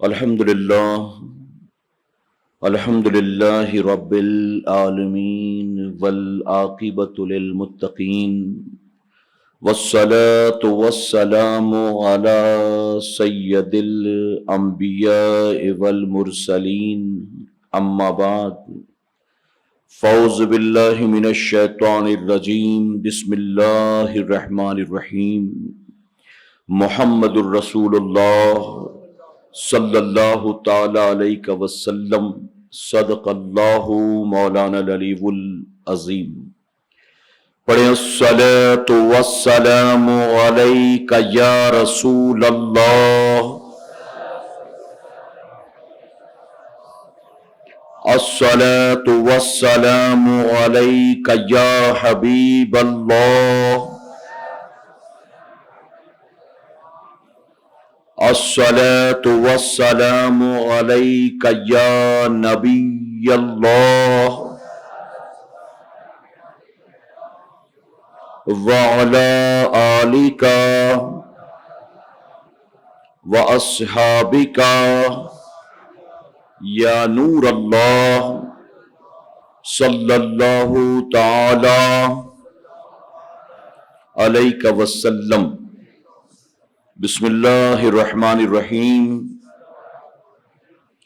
الحمدللہ رب العالمین والعاقبۃ للمتقین والصلاة والسلام علی سید الانبیاء والمرسلین اما بعد فاعوذ باللہ من الشیطان الرجیم بسم اللہ الرحمن الرحیم محمد الرسول اللہ صلی اللہ تعالی علیہ وسلم صدق اللہ مولانا العلی العظیم۔ پڑھیں الصلاۃ والسلام علیک یا رسول اللہ، الصلاۃ والسلام علیک یا حبیب اللہ، الصلاۃ والسلام علیک یا نبی اللہ وعلی آلک واصحابک یا نور اللہ صلی اللہ تعالی علیہ وسلم۔ بسم اللہ الرحمن الرحیم۔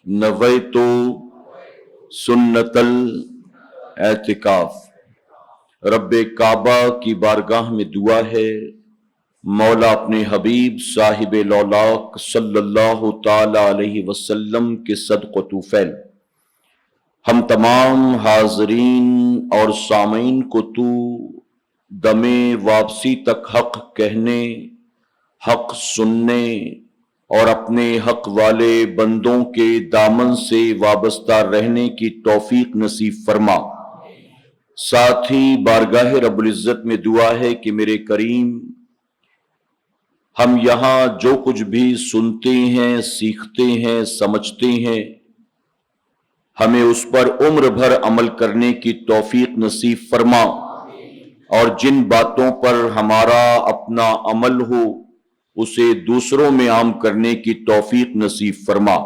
نویت سنت الاعتکاف۔ رب کعبہ کی بارگاہ میں دعا ہے، مولا اپنے حبیب صاحب لولاک صلی اللہ تعالی علیہ وسلم کے صدق و توفیل ہم تمام حاضرین اور سامعین کو تو دم واپسی تک حق کہنے، حق سننے اور اپنے حق والے بندوں کے دامن سے وابستہ رہنے کی توفیق نصیب فرما۔ ساتھ ہی بارگاہ رب العزت میں دعا ہے کہ میرے کریم ہم یہاں جو کچھ بھی سنتے ہیں، سیکھتے ہیں، سمجھتے ہیں، ہمیں اس پر عمر بھر عمل کرنے کی توفیق نصیب فرما، اور جن باتوں پر ہمارا اپنا عمل ہو اسے دوسروں میں عام کرنے کی توفیق نصیب فرما۔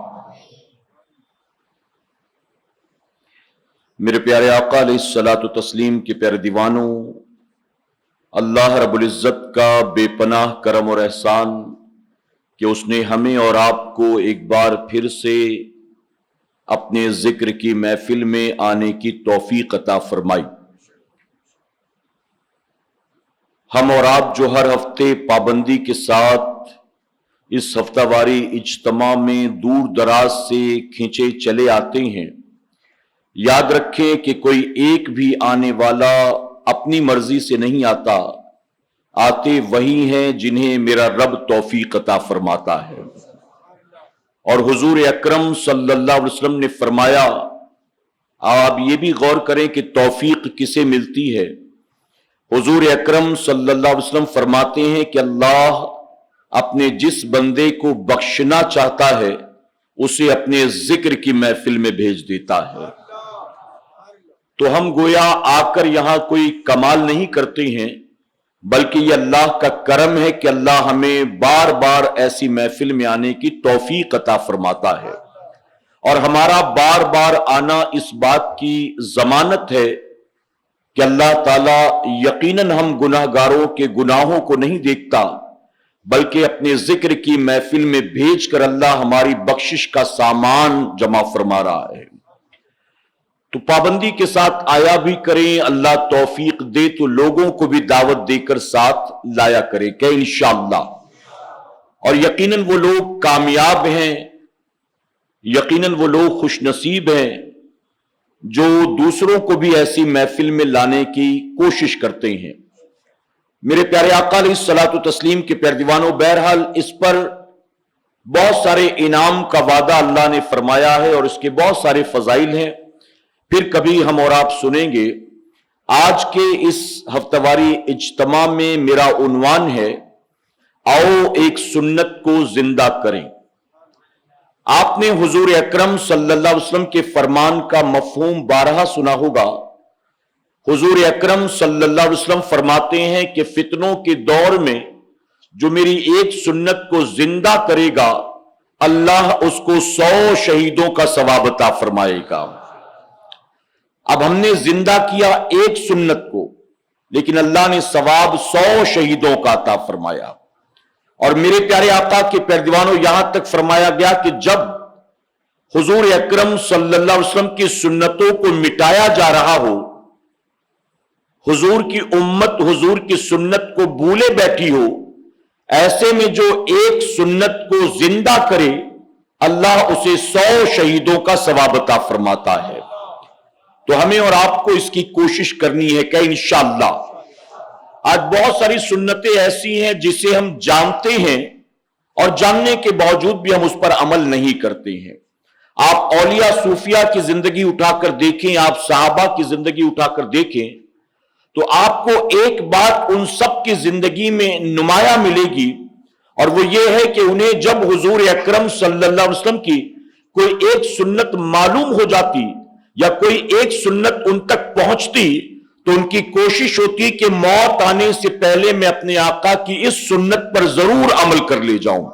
میرے پیارے آقا علیہ الصلاۃ والتسلیم کے پیارے دیوانوں، اللہ رب العزت کا بے پناہ کرم اور احسان کہ اس نے ہمیں اور آپ کو ایک بار پھر سے اپنے ذکر کی محفل میں آنے کی توفیق عطا فرمائی۔ ہم اور آپ جو ہر ہفتے پابندی کے ساتھ اس ہفتہ واری اجتماع میں دور دراز سے کھینچے چلے آتے ہیں، یاد رکھیں کہ کوئی ایک بھی آنے والا اپنی مرضی سے نہیں آتا، آتے وہی ہیں جنہیں میرا رب توفیق عطا فرماتا ہے۔ اور حضور اکرم صلی اللہ علیہ وسلم نے فرمایا، آپ یہ بھی غور کریں کہ توفیق کسے ملتی ہے۔ حضور اکرم صلی اللہ علیہ وسلم فرماتے ہیں کہ اللہ اپنے جس بندے کو بخشنا چاہتا ہے اسے اپنے ذکر کی محفل میں بھیج دیتا ہے۔ تو ہم گویا آ کر یہاں کوئی کمال نہیں کرتے ہیں، بلکہ یہ اللہ کا کرم ہے کہ اللہ ہمیں بار بار ایسی محفل میں آنے کی توفیق عطا فرماتا ہے، اور ہمارا بار بار آنا اس بات کی ضمانت ہے کہ اللہ تعالیٰ یقیناً ہم گناہ گاروں کے گناہوں کو نہیں دیکھتا، بلکہ اپنے ذکر کی محفل میں بھیج کر اللہ ہماری بخشش کا سامان جمع فرما رہا ہے۔ تو پابندی کے ساتھ آیا بھی کریں، اللہ توفیق دے تو لوگوں کو بھی دعوت دے کر ساتھ لایا کریں کہ انشاءاللہ۔ اور یقیناً وہ لوگ کامیاب ہیں، یقیناً وہ لوگ خوش نصیب ہیں جو دوسروں کو بھی ایسی محفل میں لانے کی کوشش کرتے ہیں۔ میرے پیارے آقا علیہ الصلاۃ والتسلیم کے پیارے دیوانوں، بہرحال اس پر بہت سارے انعام کا وعدہ اللہ نے فرمایا ہے اور اس کے بہت سارے فضائل ہیں، پھر کبھی ہم اور آپ سنیں گے۔ آج کے اس ہفتہ واری اجتماع میں میرا عنوان ہے، آؤ ایک سنت کو زندہ کریں۔ آپ نے حضور اکرم صلی اللہ علیہ وسلم کے فرمان کا مفہوم بارہا سنا ہوگا۔ حضور اکرم صلی اللہ علیہ وسلم فرماتے ہیں کہ فتنوں کے دور میں جو میری ایک سنت کو زندہ کرے گا اللہ اس کو 100 شہیدوں کا ثواب عطا فرمائے گا۔ اب ہم نے زندہ کیا ایک سنت کو، لیکن اللہ نے ثواب 100 شہیدوں کا عطا فرمایا۔ اور میرے پیارے آقا کے پیروانوں، یہاں تک فرمایا گیا کہ جب حضور اکرم صلی اللہ علیہ وسلم کی سنتوں کو مٹایا جا رہا ہو، حضور کی امت حضور کی سنت کو بھولے بیٹھی ہو، ایسے میں جو ایک سنت کو زندہ کرے، اللہ اسے 100 شہیدوں کا ثواب عطا فرماتا ہے۔ تو ہمیں اور آپ کو اس کی کوشش کرنی ہے کہ انشاءاللہ آج بہت ساری سنتیں ایسی ہیں جسے ہم جانتے ہیں اور جاننے کے باوجود بھی ہم اس پر عمل نہیں کرتے ہیں۔ آپ اولیاء صوفیاء کی زندگی اٹھا کر دیکھیں، آپ صحابہ کی زندگی اٹھا کر دیکھیں، تو آپ کو ایک بات ان سب کی زندگی میں نمایاں ملے گی، اور وہ یہ ہے کہ انہیں جب حضور اکرم صلی اللہ علیہ وسلم کی کوئی ایک سنت معلوم ہو جاتی یا کوئی ایک سنت ان تک پہنچتی تو ان کی کوشش ہوتی کہ موت آنے سے پہلے میں اپنے آقا کی اس سنت پر ضرور عمل کر لے جاؤں۔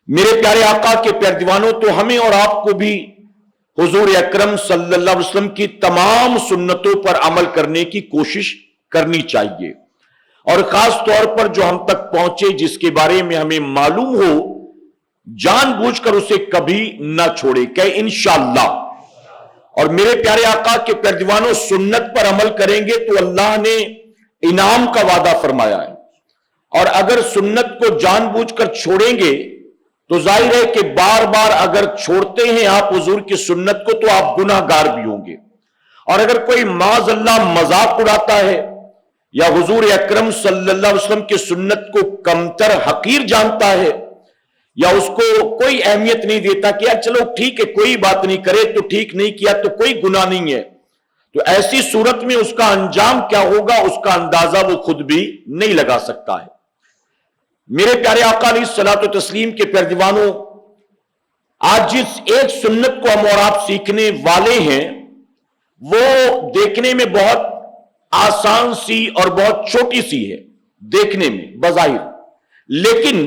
میرے پیارے آقا کے پیروانوں، تو ہمیں اور آپ کو بھی حضور اکرم صلی اللہ علیہ وسلم کی تمام سنتوں پر عمل کرنے کی کوشش کرنی چاہیے، اور خاص طور پر جو ہم تک پہنچے، جس کے بارے میں ہمیں معلوم ہو، جان بوجھ کر اسے کبھی نہ چھوڑے کہ انشاءاللہ۔ اور میرے پیارے آقا کے پیروانوں، سنت پر عمل کریں گے تو اللہ نے انعام کا وعدہ فرمایا ہے، اور اگر سنت کو جان بوجھ کر چھوڑیں گے تو ظاہر ہے کہ بار بار اگر چھوڑتے ہیں آپ حضور کی سنت کو تو آپ گناہ گار بھی ہوں گے۔ اور اگر کوئی معاذ اللہ مذاق اڑاتا ہے یا حضور اکرم صلی اللہ علیہ وسلم کی سنت کو کمتر حقیر جانتا ہے یا اس کو کوئی اہمیت نہیں دیتا کہ یار چلو ٹھیک ہے کوئی بات نہیں، کرے تو ٹھیک، نہیں کیا تو کوئی گناہ نہیں ہے، تو ایسی صورت میں اس کا انجام کیا ہوگا اس کا اندازہ وہ خود بھی نہیں لگا سکتا ہے۔ میرے پیارے آقا علیہ الصلوۃ والتسلیم کے پیروانوں، آج جس ایک سنت کو ہم اور آپ سیکھنے والے ہیں وہ دیکھنے میں بہت آسان سی اور بہت چھوٹی سی ہے دیکھنے میں بظاہر، لیکن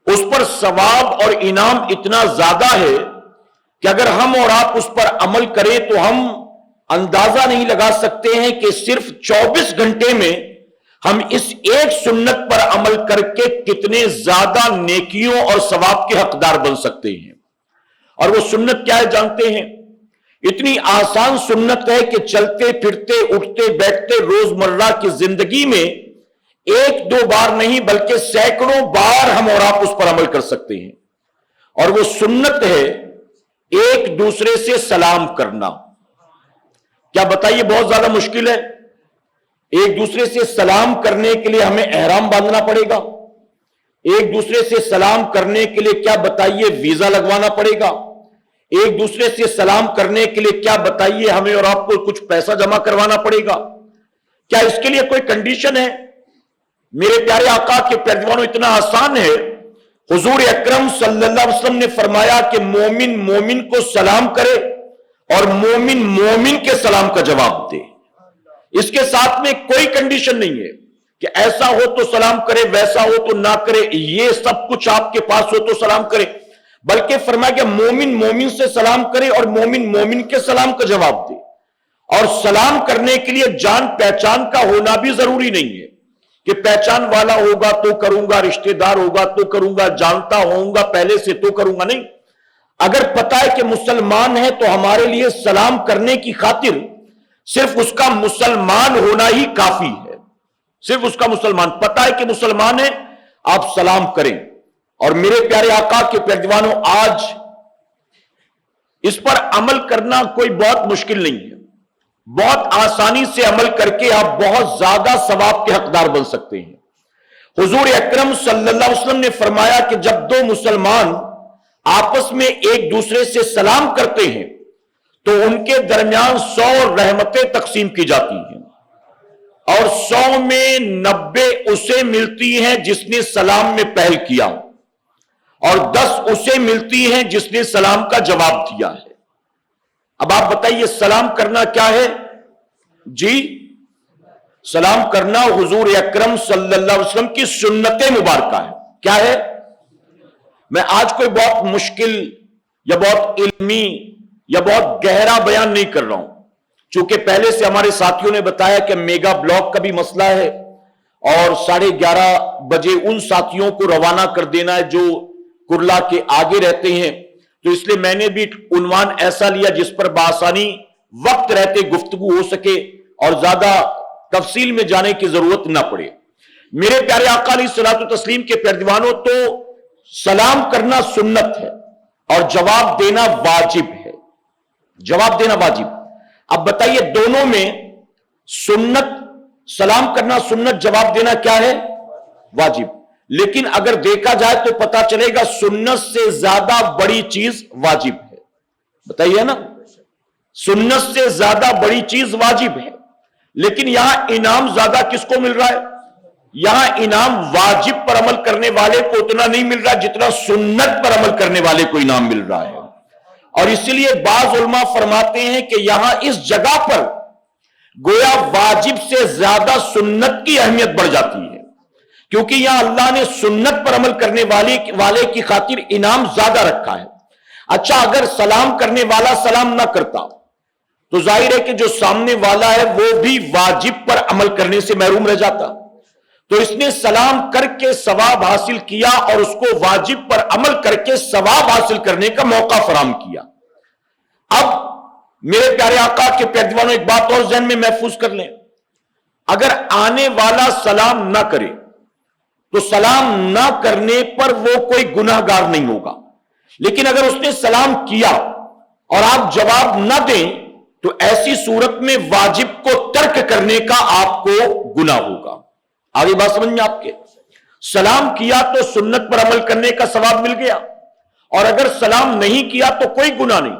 اس پر ثواب اور انعام اتنا زیادہ ہے کہ اگر ہم اور آپ اس پر عمل کریں تو ہم اندازہ نہیں لگا سکتے ہیں کہ صرف 24 گھنٹے میں ہم اس ایک سنت پر عمل کر کے کتنے زیادہ نیکیوں اور ثواب کے حقدار بن سکتے ہیں۔ اور وہ سنت کیا ہے جانتے ہیں؟ اتنی آسان سنت ہے کہ چلتے پھرتے اٹھتے بیٹھتے روزمرہ کی زندگی میں ایک دو بار نہیں بلکہ سینکڑوں بار ہم اور آپ اس پر عمل کر سکتے ہیں، اور وہ سنت ہے ایک دوسرے سے سلام کرنا۔ کیا بتائیے بہت زیادہ مشکل ہے؟ ایک دوسرے سے سلام کرنے کے لیے ہمیں احرام باندھنا پڑے گا، ایک دوسرے سے سلام کرنے کے لیے کیا بتائیے ویزا لگوانا پڑے گا، ایک دوسرے سے سلام کرنے کے لیے کیا بتائیے ہمیں اور آپ کو کچھ پیسہ جمع کروانا پڑے گا؟ کیا اس کے لیے کوئی کنڈیشن ہے؟ میرے پیارے آقا کے پیروانوں، اتنا آسان ہے۔ حضور اکرم صلی اللہ علیہ وسلم نے فرمایا کہ مومن مومن کو سلام کرے اور مومن مومن کے سلام کا جواب دے۔ اس کے ساتھ میں کوئی کنڈیشن نہیں ہے کہ ایسا ہو تو سلام کرے، ویسا ہو تو نہ کرے، یہ سب کچھ آپ کے پاس ہو تو سلام کرے، بلکہ فرمایا کہ مومن مومن سے سلام کرے اور مومن مومن کے سلام کا جواب دے۔ اور سلام کرنے کے لیے جان پہچان کا ہونا بھی ضروری نہیں ہے کہ پہچان والا ہوگا تو کروں گا، رشتہ دار ہوگا تو کروں گا، جانتا ہوں گا پہلے سے تو کروں گا، نہیں۔ اگر پتا ہے کہ مسلمان ہے تو ہمارے لیے سلام کرنے کی خاطر صرف اس کا مسلمان ہونا ہی کافی ہے، صرف اس کا مسلمان پتا ہے کہ مسلمان ہے، آپ سلام کریں۔ اور میرے پیارے آقا کے پیروانوں، آج اس پر عمل کرنا کوئی بہت مشکل نہیں ہے، بہت آسانی سے عمل کر کے آپ بہت زیادہ ثواب کے حقدار بن سکتے ہیں۔ حضور اکرم صلی اللہ علیہ وسلم نے فرمایا کہ جب دو مسلمان آپس میں ایک دوسرے سے سلام کرتے ہیں تو ان کے درمیان 100 رحمتیں تقسیم کی جاتی ہیں، اور 100 میں 90 اسے ملتی ہیں جس نے سلام میں پہل کیا، اور 10 اسے ملتی ہیں جس نے سلام کا جواب دیا ہے۔ اب آپ بتائیے سلام کرنا کیا ہے؟ جی، سلام کرنا حضور اکرم صلی اللہ علیہ وسلم کی سنت مبارکہ ہے۔ کیا ہے؟ میں آج کوئی بہت مشکل یا بہت علمی یا بہت گہرا بیان نہیں کر رہا ہوں، چونکہ پہلے سے ہمارے ساتھیوں نے بتایا کہ میگا بلاک کا بھی مسئلہ ہے اور 11:30 بجے ان ساتھیوں کو روانہ کر دینا ہے جو کرلا کے آگے رہتے ہیں، تو اس لیے میں نے بھی عنوان ایسا لیا جس پر بآسانی وقت رہتے گفتگو ہو سکے اور زیادہ تفصیل میں جانے کی ضرورت نہ پڑے۔ میرے پیارے آقا علیہ الصلوۃ والتسلیم کے پیروانوں، تو سلام کرنا سنت ہے اور جواب دینا واجب ہے، جواب دینا واجب۔ اب بتائیے دونوں میں سنت، سلام کرنا سنت، جواب دینا کیا ہے؟ واجب۔ لیکن اگر دیکھا جائے تو پتا چلے گا سنت سے زیادہ بڑی چیز واجب ہے، بتائیے نا، سنت سے زیادہ بڑی چیز واجب ہے، لیکن یہاں انعام زیادہ کس کو مل رہا ہے؟ یہاں انعام واجب پر عمل کرنے والے کو اتنا نہیں مل رہا جتنا سنت پر عمل کرنے والے کو انعام مل رہا ہے۔ اور اس لیے بعض علماء فرماتے ہیں کہ یہاں اس جگہ پر گویا واجب سے زیادہ سنت کی اہمیت بڑھ جاتی ہے، کیونکہ یہاں اللہ نے سنت پر عمل کرنے والے کی خاطر انعام زیادہ رکھا ہے۔ اچھا، اگر سلام کرنے والا سلام نہ کرتا تو ظاہر ہے کہ جو سامنے والا ہے وہ بھی واجب پر عمل کرنے سے محروم رہ جاتا، تو اس نے سلام کر کے ثواب حاصل کیا اور اس کو واجب پر عمل کر کے ثواب حاصل کرنے کا موقع فراہم کیا۔ اب میرے پیارے آقا کے پیروانوں، ایک بات اور ذہن میں محفوظ کر لیں، اگر آنے والا سلام نہ کرے تو سلام نہ کرنے پر وہ کوئی گناہ گار نہیں ہوگا، لیکن اگر اس نے سلام کیا اور آپ جواب نہ دیں تو ایسی صورت میں واجب کو ترک کرنے کا آپ کو گناہ ہوگا۔ آگے بات سمجھ میں آپ کے؟ سلام کیا تو سنت پر عمل کرنے کا ثواب مل گیا، اور اگر سلام نہیں کیا تو کوئی گناہ نہیں،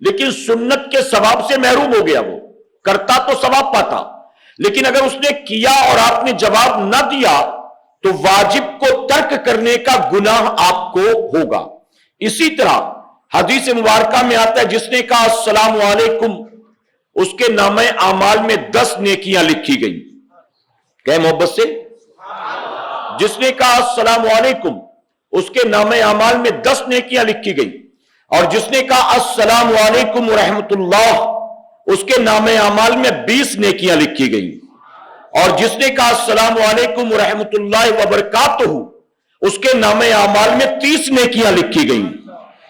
لیکن سنت کے ثواب سے محروم ہو گیا، وہ کرتا تو ثواب پاتا، لیکن اگر اس نے کیا اور آپ نے جواب نہ دیا تو واجب کو ترک کرنے کا گناہ آپ کو ہوگا۔ اسی طرح حدیث مبارکہ میں آتا ہے، جس نے کہا السلام علیکم، اس کے نامہ اعمال میں 10 نیکیاں لکھی گئی۔ کہ محبت سے جس نے کہا السلام علیکم، اس کے نامہ اعمال میں 10 نیکیاں لکھی گئی، اور جس نے کہا السلام علیکم ورحمۃ اللہ، اس کے نامہ اعمال میں 20 نیکیاں لکھی گئی، اور جس نے کہا السلام علیکم ورحمۃ اللہ وبرکاتہ، اس کے نامہ اعمال میں 30 نیکیاں لکھی گئی۔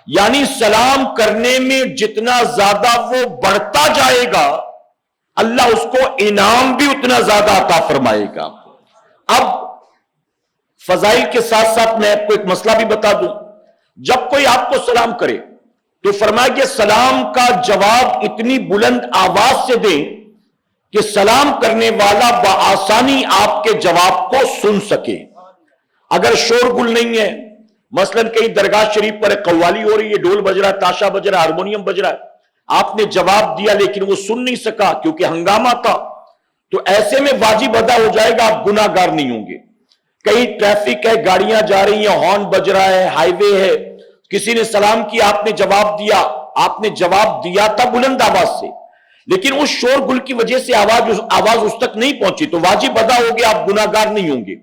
یعنی سلام کرنے میں جتنا زیادہ وہ بڑھتا جائے گا، اللہ اس کو انعام بھی اتنا زیادہ عطا فرمائے گا۔ اب فضائل کے ساتھ ساتھ میں آپ کو ایک مسئلہ بھی بتا دوں، جب کوئی آپ کو سلام کرے تو فرمایا کہ سلام کا جواب اتنی بلند آواز سے دیں کہ سلام کرنے والا بآسانی آپ کے جواب کو سن سکے۔ اگر شور گل نہیں ہے، مثلا کہیں درگاہ شریف پر قوالی ہو رہی ہے، ڈھول بج رہا ہے، تاشا بج رہا ہے، ہارمونیم بج رہا ہے، آپ نے جواب دیا لیکن وہ سن نہیں سکا کیونکہ ہنگامہ تھا، تو ایسے میں واجب ادا ہو جائے گا، آپ گناہ گار نہیں ہوں گے۔ کہیں ٹریفک ہے، گاڑیاں جا رہی ہیں، ہارن بج رہا ہے، ہائی وے ہے، کسی نے سلام کیا، آپ نے جواب دیا، آپ نے جواب دیا تھا بلند آواز سے، لیکن اس شور گل کی وجہ سے آواز اس تک نہیں پہنچی تو واجب ادا ہو گیا، آپ گناہ گار نہیں ہوں گے۔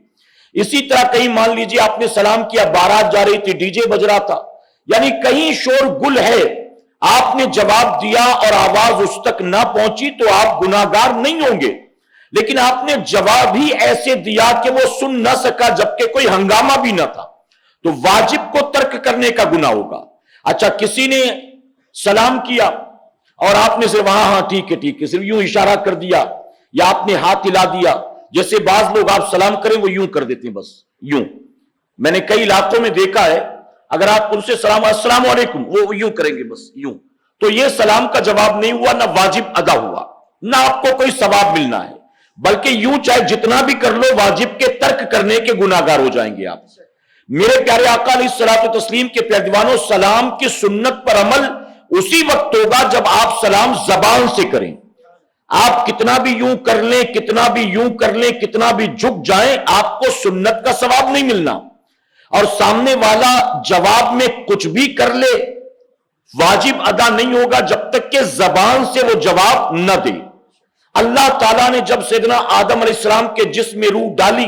اسی طرح کہیں مان لیجئے آپ نے سلام کیا، بارات جا رہی تھی، ڈی جے بج رہا تھا، یعنی کہیں شور گل ہے، آپ نے جواب دیا اور آواز اس تک نہ پہنچی تو آپ گناہ گار نہیں ہوں گے، لیکن آپ نے جواب ہی ایسے دیا کہ وہ سن نہ سکا جبکہ کوئی ہنگامہ بھی نہ تھا، تو واجب کو ترک کرنے کا گناہ ہوگا۔ اچھا، کسی نے سلام کیا اور آپ نے صرف ہاں ٹھیک ہے صرف یوں اشارہ کر دیا، یا آپ نے ہاتھ ہلا دیا، جیسے بعض لوگ آپ سلام کریں وہ یوں کر دیتے ہیں، بس یوں، میں نے کئی علاقوں میں دیکھا ہے، اگر آپ ان سے السلام علیکم، وہ یوں کریں گے، بس یوں، تو یہ سلام کا جواب نہیں ہوا، نہ واجب ادا ہوا، نہ آپ کو کوئی ثواب ملنا ہے، بلکہ یوں چاہے جتنا بھی کر لو واجب کے ترک کرنے کے گناہ گار ہو جائیں گے آپ۔ میرے پیارے آقا علیہ الصلوۃ والتسلیم کے پیروانوں، سلام کی سنت پر عمل اسی وقت ہوگا جب آپ سلام زبان سے کریں۔ آپ کتنا بھی یوں کر لیں، کتنا بھی یوں کر لیں، کتنا بھی جھک جائیں، آپ کو سنت کا ثواب نہیں ملنا، اور سامنے والا جواب میں کچھ بھی کر لے واجب ادا نہیں ہوگا جب تک کہ زبان سے وہ جواب نہ دے۔ اللہ تعالیٰ نے جب سیدنا آدم علیہ السلام کے جسم میں روح ڈالی،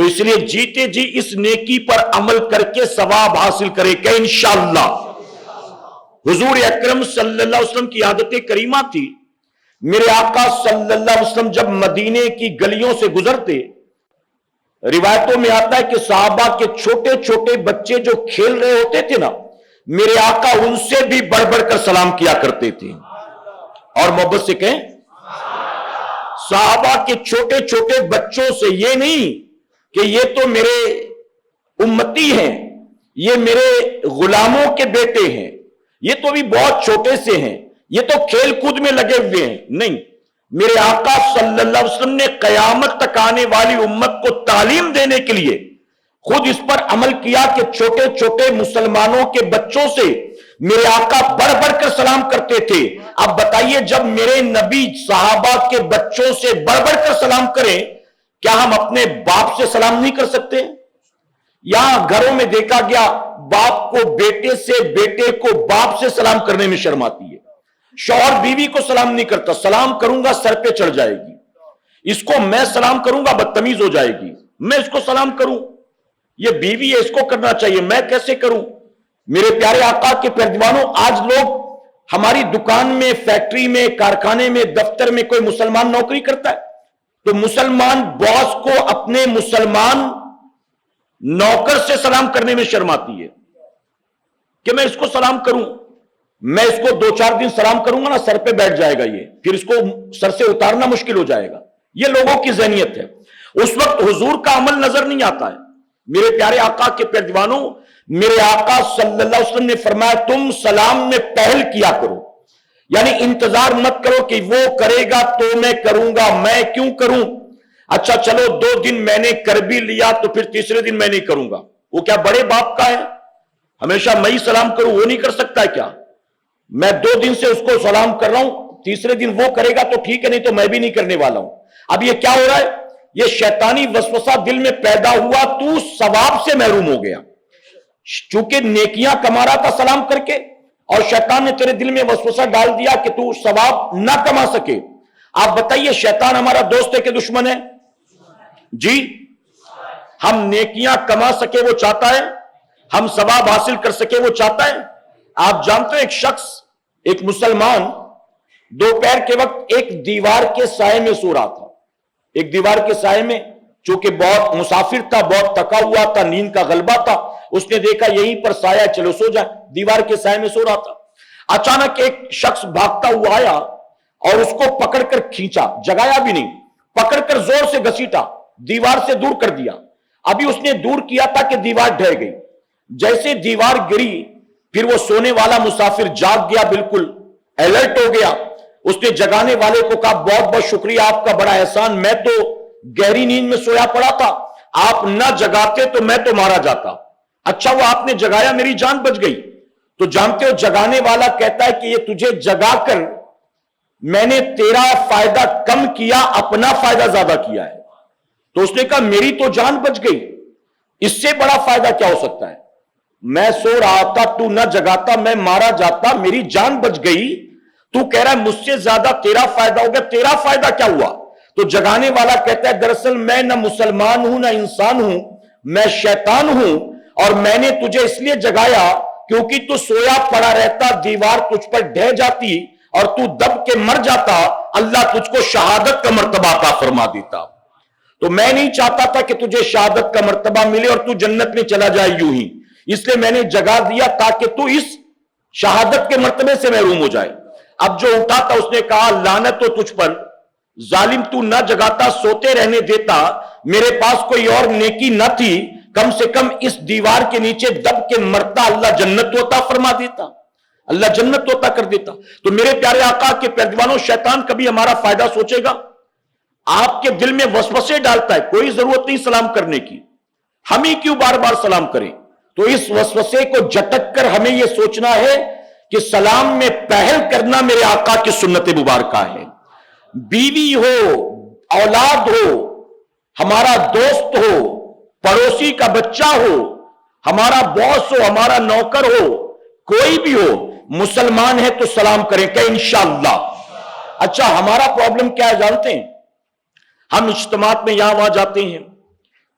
تو اس لیے جیتے جی اس نیکی پر عمل کر کے ثواب حاصل کرے کہ انشاءاللہ. حضور اکرم صلی اللہ علیہ وسلم کی عادت کریمہ تھی، میرے آقا صلی اللہ علیہ وسلم جب مدینے کی گلیوں سے گزرتے، روایتوں میں آتا ہے کہ صحابہ کے چھوٹے چھوٹے بچے جو کھیل رہے ہوتے تھے نا، میرے آقا ان سے بھی بڑھ بڑھ کر سلام کیا کرتے تھے. اور محبت سے کہیں، صحابہ کے چھوٹے چھوٹے بچوں سے، یہ نہیں کہ یہ تو میرے امتی ہیں، یہ میرے غلاموں کے بیٹے ہیں، یہ تو بھی بہت چھوٹے سے ہیں، یہ تو کھیل کود میں لگے ہوئے ہیں. نہیں، میرے آقا صلی اللہ علیہ وسلم نے قیامت تک آنے والی امت کو تعلیم دینے کے لیے خود اس پر عمل کیا کہ چھوٹے چھوٹے مسلمانوں کے بچوں سے میرے آقا بڑھ بڑھ کر سلام کرتے تھے. اب بتائیے، جب میرے نبی صحابہ کے بچوں سے بڑھ بڑھ کر سلام کریں، کیا ہم اپنے باپ سے سلام نہیں کر سکتے؟ یہاں گھروں میں دیکھا گیا، باپ کو بیٹے سے، بیٹے کو باپ سے سلام کرنے میں شرم آتی ہے. شوہر بیوی کو سلام نہیں کرتا، سلام کروں گا سر پہ چڑھ جائے گی، اس کو میں سلام کروں گا بدتمیز ہو جائے گی، میں اس کو سلام کروں، یہ بیوی ہے اس کو کرنا چاہیے، میں کیسے کروں؟ میرے پیارے آقا کے پیروانوں، آج لوگ ہماری دکان میں، فیکٹری میں، کارخانے میں، دفتر میں کوئی مسلمان نوکری کرتا ہے تو مسلمان باس کو اپنے مسلمان نوکر سے سلام کرنے میں شرم آتی ہے کہ میں اس کو سلام کروں، میں اس کو 2-4 دن سلام کروں گا نا سر پہ بیٹھ جائے گا، یہ پھر اس کو سر سے اتارنا مشکل ہو جائے گا. یہ لوگوں کی ذہنیت ہے. اس وقت حضور کا عمل نظر نہیں آتا ہے. میرے پیارے آقا کے پیروانوں، میرے آقا صلی اللہ علیہ وسلم نے فرمایا تم سلام میں پہل کیا کرو، یعنی انتظار مت کرو کہ وہ کرے گا تو میں کروں گا، میں کیوں کروں؟ اچھا چلو 2 دن میں نے کر بھی لیا تو پھر تیسرے دن میں نہیں کروں گا. وہ کیا بڑے باپ کا ہے ہمیشہ میں ہی سلام کروں؟ وہ نہیں کر سکتا ہے کیا؟ میں 2 دن سے اس کو سلام کر رہا ہوں، تیسرے دن وہ کرے گا تو ٹھیک ہے، نہیں تو میں بھی نہیں کرنے والا ہوں. اب یہ کیا ہو رہا ہے؟ یہ شیطانی وسوسہ دل میں پیدا ہوا، تو ثواب سے محروم ہو گیا. چونکہ نیکیاں کما رہا تھا سلام کر کے، اور شیطان نے تیرے دل میں وسوسہ ڈال دیا کہ تو ثواب نہ کما سکے. آپ بتائیے، شیطان ہمارا دوست ہے کہ دشمن ہے؟ جی، ہم نیکیاں کما سکے وہ چاہتا ہے، ہم ثواب حاصل کر سکے وہ چاہتا ہے. آپ جانتے ہیں ایک شخص، ایک مسلمان دوپہر کے وقت ایک دیوار کے سائے میں سو رہا تھا. ایک دیوار کے سائے میں، چونکہ بہت مسافر تھا، بہت تھکا ہوا تھا، نیند کا غلبہ تھا، اس نے دیکھا یہیں پر سایہ، چلو سو جائے. دیوار کے سائے میں سو رہا تھا. اچانک ایک شخص بھاگتا ہوا آیا اور اس کو پکڑ کر کھینچا، جگایا بھی نہیں، پکڑ کر زور سے گھسیٹا، دیوار سے دور کر دیا. ابھی اس نے دور کیا تھا کہ دیوار ڈھہ گئی. جیسے دیوار گری، پھر وہ سونے والا مسافر جاگ گیا، بالکل الرٹ ہو گیا. اس نے جگانے والے کو کہا بہت بہت شکریہ، آپ کا بڑا احسان، میں تو گہری نیند میں سویا پڑا تھا، آپ نہ جگاتے تو میں تو مارا جاتا. اچھا وہ آپ نے جگایا، میری جان بچ گئی. تو جانتے ہو جگانے والا کہتا ہے کہ یہ تجھے جگا کر میں نے تیرا فائدہ کم کیا، اپنا فائدہ زیادہ کیا ہے. تو اس نے کہا میری تو جان بچ گئی، اس سے بڑا فائدہ کیا ہو سکتا ہے؟ میں سو رہا تھا، تو نہ جگاتا، میں مارا جاتا، میری جان بچ گئی. تو کہہ رہا ہے مجھ سے زیادہ تیرا فائدہ ہو گیا، تیرا فائدہ کیا ہوا؟ تو جگانے والا کہتا ہے دراصل میں نہ مسلمان ہوں نہ انسان ہوں، میں شیطان ہوں، اور میں نے تجھے اس لیے جگایا کیونکہ تو سویا پڑا رہتا، دیوار تجھ پر ڈھہ جاتی اور تو دب کے مر جاتا، اللہ تجھ کو شہادت کا مرتبہ عطا فرما دیتا. تو میں نہیں چاہتا تھا کہ تجھے شہادت کا مرتبہ ملے اور تو جنت میں چلا جائے یوں ہی، اس لیے میں نے جگا دیا تاکہ تو اس شہادت کے مرتبے سے محروم ہو جائے. اب جو اٹھا تھا اس نے کہا لعنت ہو تجھ پر، ظالم، تو نہ جگاتا، سوتے رہنے دیتا، میرے پاس کوئی اور نیکی نہ تھی، کم سے کم اس دیوار کے نیچے دب کے مرتا، اللہ جنت عطا فرما دیتا، اللہ جنت عطا کر دیتا. تو میرے پیارے آقا کے پیروانوں، شیطان کبھی ہمارا فائدہ سوچے گا؟ آپ کے دل میں وسوسے ڈالتا ہے، کوئی ضرورت نہیں سلام کرنے کی، ہم ہی کیوں بار بار سلام کریں؟ تو اس وسوسے کو جھٹک کر ہمیں یہ سوچنا ہے کہ سلام میں پہل کرنا میرے آقا کی سنت مبارکہ ہے. بیوی ہو، اولاد ہو، ہمارا دوست ہو، پڑوسی کا بچہ ہو، ہمارا باس ہو، ہمارا نوکر ہو، کوئی بھی ہو، مسلمان ہے تو سلام کریں کہ انشاءاللہ. اچھا ہمارا پرابلم کیا ہے جانتے ہیں؟ ہم اجتماعات میں یہاں وہاں جاتے ہیں،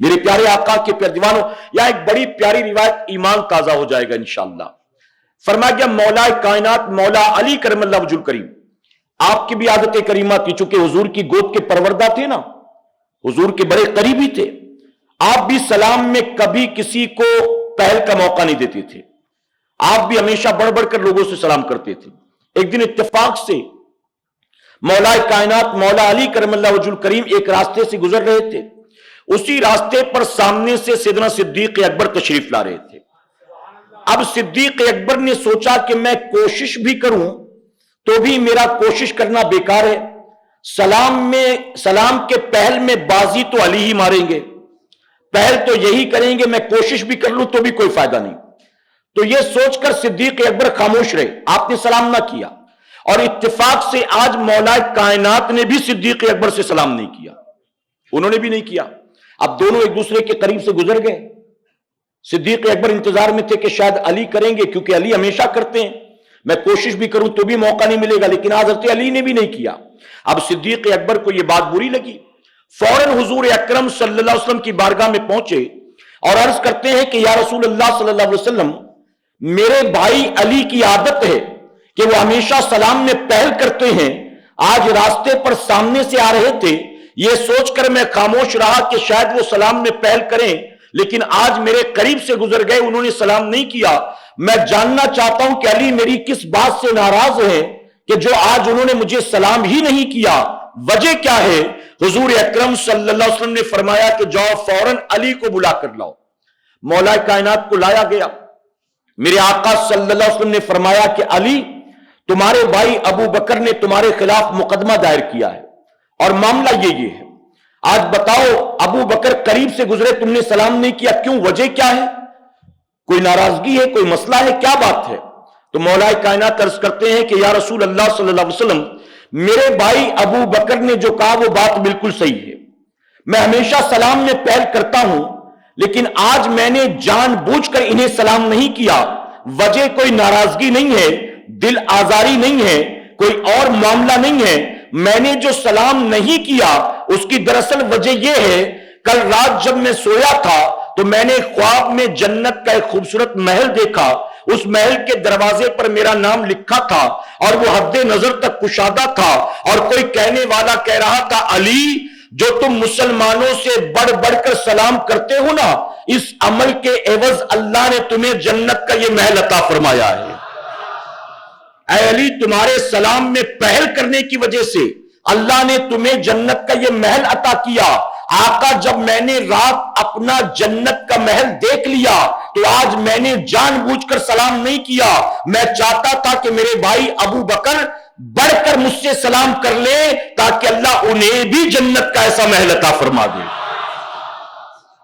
میرے پیارے آقا کے پیارے دیوانوں، یہاں ایک بڑی پیاری روایت، ایمان تازہ ہو جائے گا انشاءاللہ۔ فرمایا گیا مولا کائنات مولا علی کرم اللہ وجہ کریم، آپ کی بھی عادت کریمہ تھی، چونکہ حضور کی گود کے پروردہ تھے نا، حضور کے بڑے قریبی تھے، آپ بھی سلام میں کبھی کسی کو پہل کا موقع نہیں دیتے تھے، آپ بھی ہمیشہ بڑھ بڑھ کر لوگوں سے سلام کرتے تھے۔ ایک دن اتفاق سے مولا کائنات مولا علی کرم اللہ وجہ کریم ایک راستے سے گزر رہے تھے، اسی راستے پر سامنے سے سیدنا صدیق اکبر تشریف لا رہے تھے۔ اب صدیق اکبر نے سوچا کہ میں کوشش بھی کروں تو بھی میرا کوشش کرنا بیکار ہے، سلام کے پہل میں بازی تو علی ہی ماریں گے، پہل تو یہی کریں گے، میں کوشش بھی کر لوں تو بھی کوئی فائدہ نہیں۔ تو یہ سوچ کر صدیق اکبر خاموش رہے، آپ نے سلام نہ کیا، اور اتفاق سے آج مولا کائنات نے بھی صدیق اکبر سے سلام نہیں کیا، انہوں نے بھی نہیں کیا۔ اب دونوں ایک دوسرے کے قریب سے گزر گئے، صدیق اکبر انتظار میں تھے کہ شاید علی کریں گے، کیونکہ علی ہمیشہ کرتے ہیں، میں کوشش بھی کروں تو بھی موقع نہیں ملے گا، لیکن آج حضرت علی نے بھی نہیں کیا۔ اب صدیق اکبر کو یہ بات بری لگی، فوراً حضور اکرم صلی اللہ علیہ وسلم کی بارگاہ میں پہنچے اور عرض کرتے ہیں کہ یا رسول اللہ صلی اللہ علیہ وسلم، میرے بھائی علی کی عادت ہے کہ وہ ہمیشہ سلام میں پہل کرتے ہیں، آج راستے پر سامنے سے آ رہے تھے، یہ سوچ کر میں خاموش رہا کہ شاید وہ سلام میں پہل کریں، لیکن آج میرے قریب سے گزر گئے، انہوں نے سلام نہیں کیا۔ میں جاننا چاہتا ہوں کہ علی میری کس بات سے ناراض ہیں کہ جو آج انہوں نے مجھے سلام ہی نہیں کیا، وجہ کیا ہے؟ حضور اکرم صلی اللہ علیہ وسلم نے فرمایا کہ جاؤ فوراً علی کو بلا کر لاؤ۔ مولا کائنات کو لایا گیا، میرے آقا صلی اللہ علیہ وسلم نے فرمایا کہ علی، تمہارے بھائی ابو بکر نے تمہارے خلاف مقدمہ دائر کیا ہے اور معاملہ یہ ہے، آج بتاؤ ابو بکر قریب سے گزرے، تم نے سلام نہیں کیا، کیوں؟ وجہ کیا ہے؟ کوئی ناراضگی ہے، کوئی مسئلہ ہے، کیا بات ہے؟ تو مولا کائنات عرض کرتے ہیں کہ یا رسول اللہ صلی اللہ علیہ وسلم، میرے بھائی ابو بکر نے جو کہا وہ بات بالکل صحیح ہے، میں ہمیشہ سلام میں پہل کرتا ہوں، لیکن آج میں نے جان بوجھ کر انہیں سلام نہیں کیا، وجہ کوئی ناراضگی نہیں ہے، دل آزاری نہیں ہے، کوئی اور معاملہ نہیں ہے، میں نے جو سلام نہیں کیا اس کی دراصل وجہ یہ ہے، کل رات جب میں سویا تھا تو میں نے خواب میں جنت کا ایک خوبصورت محل دیکھا، اس محل کے دروازے پر میرا نام لکھا تھا اور وہ حد نظر تک کشادہ تھا، اور کوئی کہنے والا کہہ رہا تھا علی، جو تم مسلمانوں سے بڑھ بڑھ کر سلام کرتے ہو نا، اس عمل کے عوض اللہ نے تمہیں جنت کا یہ محل عطا فرمایا ہے۔ اے علی، تمہارے سلام میں پہل کرنے کی وجہ سے اللہ نے تمہیں جنت کا یہ محل عطا کیا۔ آقا، جب میں نے رات اپنا جنت کا محل دیکھ لیا تو آج میں نے جان بوجھ کر سلام نہیں کیا، میں چاہتا تھا کہ میرے بھائی ابو بکر بڑھ کر مجھ سے سلام کر لے تاکہ اللہ انہیں بھی جنت کا ایسا محل عطا فرما دے۔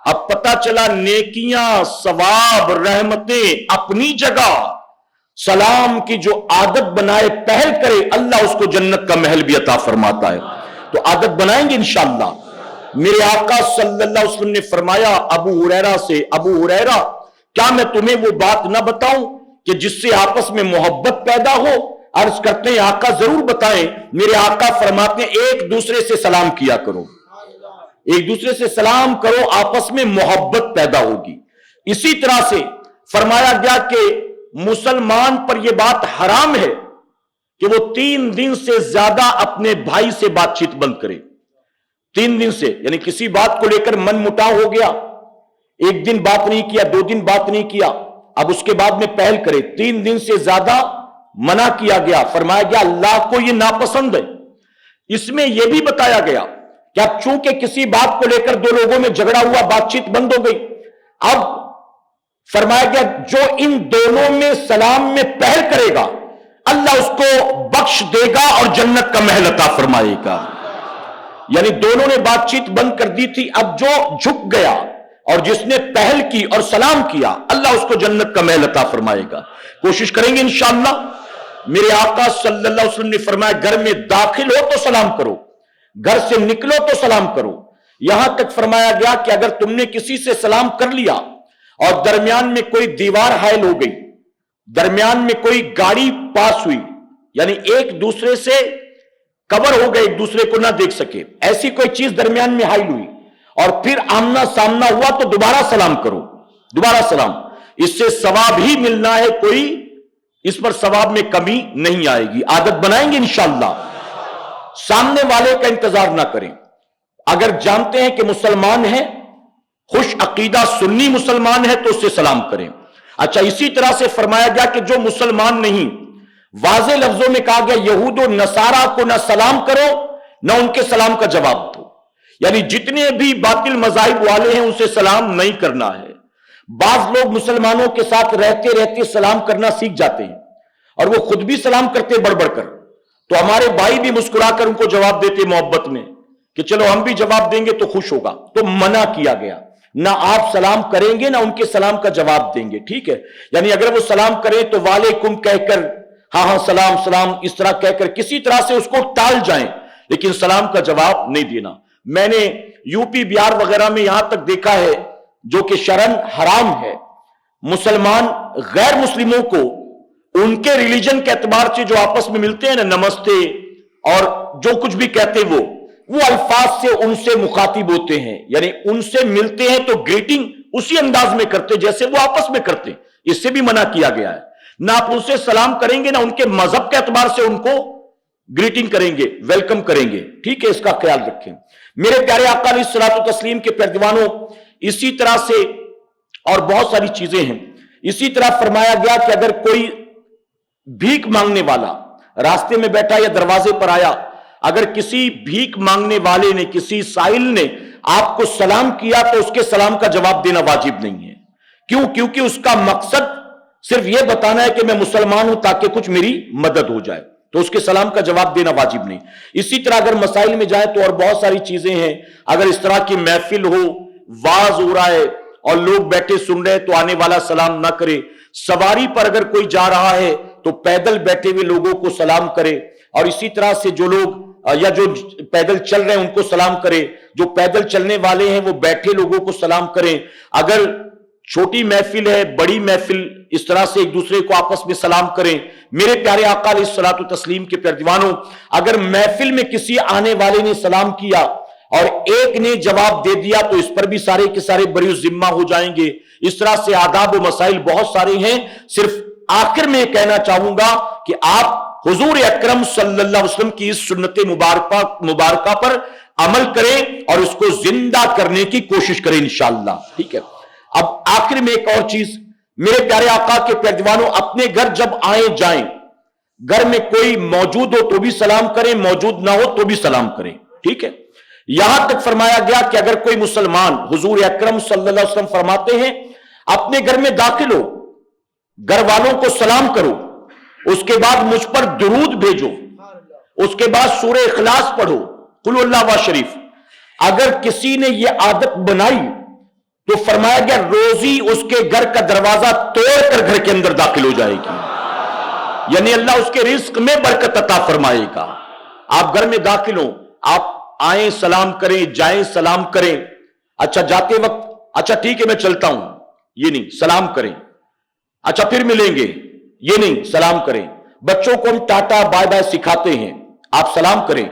اب پتہ چلا نیکیاں، ثواب، رحمتیں اپنی جگہ، سلام کی جو عادت بنائے پہل کرے اللہ اس کو جنت کا محل بھی عطا فرماتا ہے۔ تو عادت بنائیں گے انشاءاللہ۔ میرے آقا صلی اللہ علیہ وسلم نے فرمایا ابو ہریرہ سے، ابو ہریرہ، کیا میں تمہیں وہ بات نہ بتاؤں کہ جس سے آپس میں محبت پیدا ہو؟ عرض کرتے ہیں آقا ضرور بتائیں۔ میرے آقا فرماتے ہیں ایک دوسرے سے سلام کیا کرو، ایک دوسرے سے سلام کرو، آپس میں محبت پیدا ہوگی۔ اسی طرح سے فرمایا گیا کہ مسلمان پر یہ بات حرام ہے کہ وہ 3 دن سے زیادہ اپنے بھائی سے بات چیت بند کرے۔ 3 دن سے، یعنی کسی بات کو لے کر من مٹاؤ ہو گیا، 1 دن بات نہیں کیا، 2 دن بات نہیں کیا، اب اس کے بعد میں پہل کرے، 3 دن سے زیادہ منع کیا گیا۔ فرمایا گیا اللہ کو یہ ناپسند ہے۔ اس میں یہ بھی بتایا گیا کہ اب چونکہ کسی بات کو لے کر 2 لوگوں میں جھگڑا ہوا، بات چیت بند ہو گئی، اب فرمایا گیا جو ان دونوں میں سلام میں پہل کرے گا اللہ اس کو بخش دے گا اور جنت کا محل عطا فرمائے گا۔ یعنی دونوں نے بات چیت بند کر دی تھی، اب جو جھک گیا اور جس نے پہل کی اور سلام کیا اللہ اس کو جنت کا محل عطا فرمائے گا۔ کوشش کریں گے انشاءاللہ۔ میرے آقا صلی اللہ علیہ وسلم نے فرمایا گھر میں داخل ہو تو سلام کرو، گھر سے نکلو تو سلام کرو۔ یہاں تک فرمایا گیا کہ اگر تم نے کسی سے سلام کر لیا اور درمیان میں کوئی دیوار حائل ہو گئی، درمیان میں کوئی گاڑی پاس ہوئی، یعنی ایک دوسرے سے کور ہو گئے، ایک دوسرے کو نہ دیکھ سکے، ایسی کوئی چیز درمیان میں حائل ہوئی اور پھر آمنا سامنا ہوا تو دوبارہ سلام کرو، دوبارہ سلام، اس سے ثواب ہی ملنا ہے، کوئی اس پر ثواب میں کمی نہیں آئے گی۔ عادت بنائیں گے انشاءاللہ۔ سامنے والے کا انتظار نہ کریں، اگر جانتے ہیں کہ مسلمان ہے، خوش عقیدہ سنی مسلمان ہے، تو اس سے سلام کریں۔ اچھا، اسی طرح سے فرمایا گیا کہ جو مسلمان نہیں، واضح لفظوں میں کہا گیا یہود و نصارہ کو نہ سلام کرو نہ ان کے سلام کا جواب دو، یعنی جتنے بھی باطل مذاہب والے ہیں ان سے سلام نہیں کرنا ہے۔ بعض لوگ مسلمانوں کے ساتھ رہتے رہتے سلام کرنا سیکھ جاتے ہیں اور وہ خود بھی سلام کرتے بڑھ بڑھ کر، تو ہمارے بھائی بھی مسکرا کر ان کو جواب دیتے محبت میں کہ چلو ہم بھی جواب دیں گے تو خوش ہوگا، تو منع کیا گیا، نہ آپ سلام کریں گے نہ ان کے سلام کا جواب دیں گے، ٹھیک ہے؟ یعنی اگر وہ سلام کریں تو وعلیکم کہہ کر، ہاں ہاں سلام سلام اس طرح کہہ کر کسی طرح سے اس کو ٹال جائیں، لیکن سلام کا جواب نہیں دینا۔ میں نے یو پی بہار وغیرہ میں یہاں تک دیکھا ہے، جو کہ شرعاً حرام ہے، مسلمان غیر مسلموں کو ان کے ریلیجن کے اعتبار سے جو آپس میں ملتے ہیں نا، نمستے اور جو کچھ بھی کہتے وہ الفاظ سے ان سے مخاطب ہوتے ہیں، یعنی ان سے ملتے ہیں تو گریٹنگ اسی انداز میں کرتے جیسے وہ آپس میں کرتے، اس سے بھی منع کیا گیا ہے۔ نہ آپ ان سے سلام کریں گے نہ ان کے مذہب کے اعتبار سے ان کو گریٹنگ کریں گے، ویلکم کریں گے، ٹھیک ہے؟ اس کا خیال رکھیں۔ میرے پیارے آقا علیہ الصلوۃ والتسلیم کے پیروانوں، اسی طرح سے اور بہت ساری چیزیں ہیں۔ اسی طرح فرمایا گیا کہ اگر کوئی بھیک مانگنے والا راستے میں بیٹھا یا دروازے پر آیا، اگر کسی بھیک مانگنے والے نے، کسی سائل نے آپ کو سلام کیا تو اس کے سلام کا جواب دینا واجب نہیں ہے۔ کیوں؟ کیونکہ اس کا مقصد صرف یہ بتانا ہے کہ میں مسلمان ہوں تاکہ کچھ میری مدد ہو جائے، تو اس کے سلام کا جواب دینا واجب نہیں۔ اسی طرح اگر مسائل میں جائیں تو اور بہت ساری چیزیں ہیں، اگر اس طرح کی محفل ہو، واز ہو رہا ہے اور لوگ بیٹھے سن رہے تو آنے والا سلام نہ کرے۔ سواری پر اگر کوئی جا رہا ہے تو پیدل بیٹھے ہوئے لوگوں کو سلام کرے، اور اسی طرح سے جو لوگ یا جو پیدل چل رہے ہیں ان کو سلام کرے، جو پیدل چلنے والے ہیں وہ بیٹھے لوگوں کو سلام کریں۔ اگر چھوٹی محفل ہے، بڑی محفل، اس طرح سے ایک دوسرے کو آپس میں سلام کریں۔ میرے پیارے آقا علیہ الصلوۃ والتسلیم کے پیروانوں، اگر محفل میں کسی آنے والے نے سلام کیا اور ایک نے جواب دے دیا تو اس پر بھی سارے کے سارے بری ذمہ ہو جائیں گے۔ اس طرح سے آداب و مسائل بہت سارے ہیں۔ صرف آخر میں کہنا چاہوں گا کہ آپ حضور اکرم صلی اللہ علیہ وسلم کی اس سنت مبارکہ پر عمل کریں اور اس کو زندہ کرنے کی کوشش کریں انشاءاللہ، ٹھیک ہے؟ اب آخر میں ایک اور چیز، میرے پیارے آقا کے پیروانوں، اپنے گھر جب آئیں جائیں، گھر میں کوئی موجود ہو تو بھی سلام کریں، موجود نہ ہو تو بھی سلام کریں، ٹھیک ہے؟ یہاں تک فرمایا گیا کہ اگر کوئی مسلمان، حضور اکرم صلی اللہ علیہ وسلم فرماتے ہیں اپنے گھر میں داخل ہو، گھر والوں کو سلام کرو، اس کے بعد مجھ پر درود بھیجو، اس کے بعد سورہ اخلاص پڑھو، قل اللہ شریف۔ اگر کسی نے یہ عادت بنائی تو فرمایا گیا روزی اس کے گھر کا دروازہ توڑ کر گھر کے اندر داخل ہو جائے گی، یعنی اللہ اس کے رزق میں برکت عطا فرمائے گا۔ آپ گھر میں داخل ہوں، آپ آئیں سلام کریں، جائیں سلام کریں، اچھا جاتے وقت اچھا ٹھیک ہے میں چلتا ہوں، یہ نہیں، سلام کریں، اچھا پھر ملیں گے، یہ نہیں، سلام کریں۔ بچوں کو ہم ٹاٹا بائے بائے سکھاتے ہیں، آپ سلام کریں۔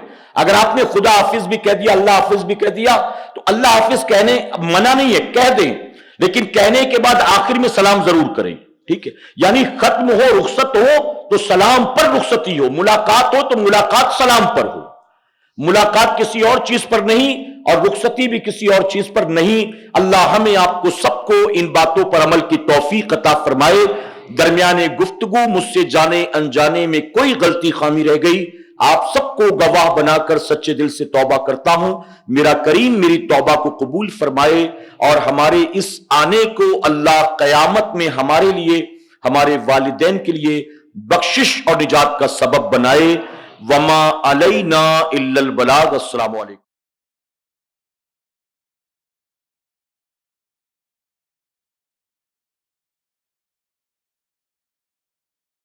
اگر آپ نے خدا حافظ بھی کہہ دیا، اللہ حافظ بھی کہہ دیا تو اللہ حافظ کہنے منع نہیں ہے، کہہ دیں، لیکن کہنے کے بعد آخر میں سلام ضرور کریں، ٹھیک ہے؟ یعنی ختم ہو، رخصت ہو تو سلام پر رخصتی ہو، ملاقات ہو تو ملاقات سلام پر ہو، ملاقات کسی اور چیز پر نہیں اور رخصتی بھی کسی اور چیز پر نہیں۔ اللہ ہمیں آپ کو سب کو ان باتوں پر عمل کی توفیق عطا فرمائے۔ درمیان گفتگو مجھ سے جانے انجانے میں کوئی غلطی خامی رہ گئی، آپ سب کو گواہ بنا کر سچے دل سے توبہ کرتا ہوں۔ میرا کریم میری توبہ کو قبول فرمائے اور ہمارے اس آنے کو اللہ قیامت میں ہمارے لیے، ہمارے والدین کے لیے بخشش اور نجات کا سبب بنائے۔ وما علینا الا البلاغ۔ السلام علیکم۔